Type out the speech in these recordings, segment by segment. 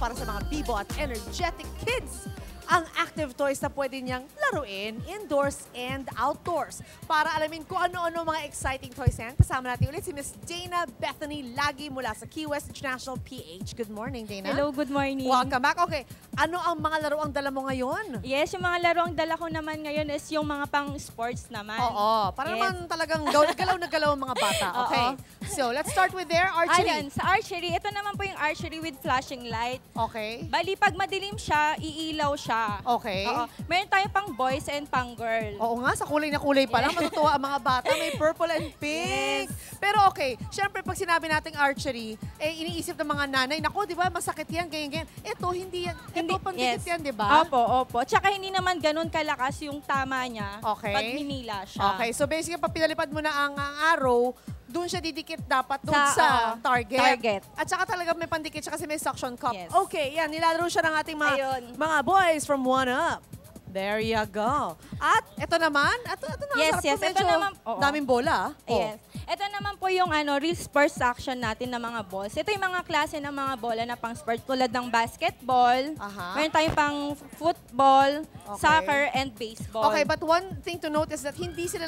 para sa mga bibo at energetic kids. Ang active toys na pwede niyang laruin indoors and outdoors. Para alamin kung ano-ano mga exciting toys yan, kasama natin ulit si Miss Dana Bethany Lagi mula sa Key West International PH. Good morning, Dana. Hello, good morning. Welcome back. Okay, ano ang mga laro ang dala mo ngayon? Yes, yung mga laro ang dala ko naman ngayon is yung mga pang-sports naman. Oo, para Yes. naman talagang galaw na galaw ang mga bata. Okay, so let's start with their archery. Ayan, sa archery, ito naman po yung archery with flashing light. Okay. Bali, pag madilim siya, iilaw siya. Okay. Oo. Meron tayong pang boys and pang girl. Oo nga, sa kulay na kulay pa lang, matutuwa ang mga bata. May purple and pink. Yes. Pero okay, syempre pag sinabi nating archery, eh iniisip ng mga nanay, nako, di ba, masakit yan, ganyan. Ito, hindi yan. Ito, pandikit yan, di ba? Opo. Tsaka hindi naman ganun kalakas yung tama niya Okay. pag hinila siya. Okay, so basically, pag pinalipad mo na ang arrow, doon siya didikit dapat doon Sa, sa target. target. At saka talaga may pandikit siya kasi may suction cup. Yes. Okay, yan, nilalaro siya ng ating Ayun. mga boys from One Up. There you go. At ito naman, ito naman, Yes, sarap yes, po, ito medyo naman, oo. daming bola. Oh. Yes. Ito naman po yung wrist burst action natin ng mga balls. Ito yung mga klase ng mga bola na pang sports tulad ng basketball, Aha. meron tayong pang football, Okay. soccer, and baseball. Okay, but one thing to note is that hindi sila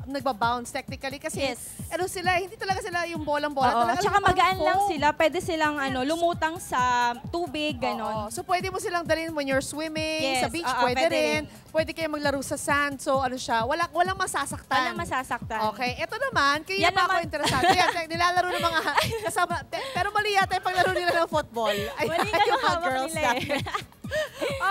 nagbabounce technically kasi Yes. hindi talaga sila yung bolang-bola. Oo. Talaga Tsaka parang magaan lang foam. sila. Pwede silang lumutang sa tubig, ganon. Oo. So pwede mo silang dalhin when you're swimming, Yes, sa beach, oo, pwede pwede rin. rin. Pwede kayo maglaro sa sand. So ano siya, walang masasaktan. Walang masasaktan. Okay, ito naman, kaya Yan pa ako naman. interesado. Yan, nilalaro ng mga kasama. Pero mali yata yung paglaro nila ng football. Mali nga yung hawak girls nila natin.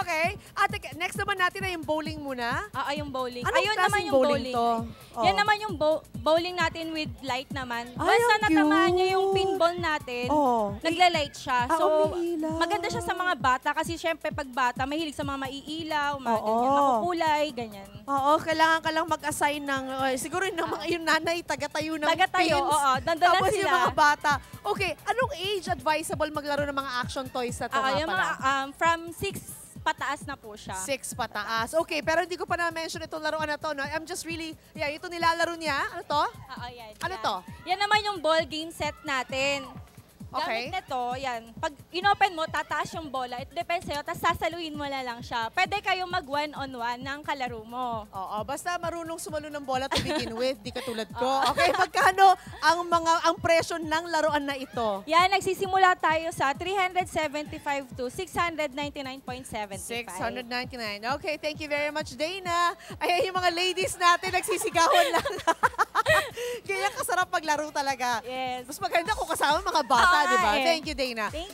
Okay. Ate, next naman natin ay yung bowling muna. Yung bowling. Anong Ayun klaseng naman yung bowling to? Oh. Yan naman yung bowling natin with light naman. Ay, Basta ang natamaan niya cute. yung pinball natin, Oh. nagla-light siya. So, umiilaw. maganda siya sa mga bata kasi syempre pag bata, mahilig sa mga maiilaw, mga Oo. ganyan, makukulay, ganyan. Oo, kailangan ka lang mag-assign ng, siguro yung nanay, taga-tayo ng Taga-tayo, pins. oo. Nandun Tapos sila. yung mga bata. Okay, anong age advisable maglaro ng mga action toys na to nga Yung pala? mga, from 6 pataas na po siya. 6 pataas. Okay, pero hindi ko pa na-mention itong laruan na to. No? I'm just really, ito nilalaro niya. Ano to? Yan. Ano yan. to? Yan naman yung ball game set natin. Okay. Gamit nito, yan. Pag inopen mo, tataas yung bola. It depends sa'yo, tapos sasaluhin mo na lang siya. Pwede kayong mag one-on-one ng kalaro mo. Oo, basta marunong sumalo ng bola to begin with, di katulad ko. Okay, magkano ang presyo ng laruan na ito? Yan, nagsisimula tayo sa 375 to 699.75. 699. Okay, thank you very much, Dana. Ayan yung mga ladies natin, nagsisigawan lang. Kaya kasarap paglaro talaga. Yes. Mas maganda kung kasama mga bata, Oo di ba? nga eh. Thank you, Dana. Thank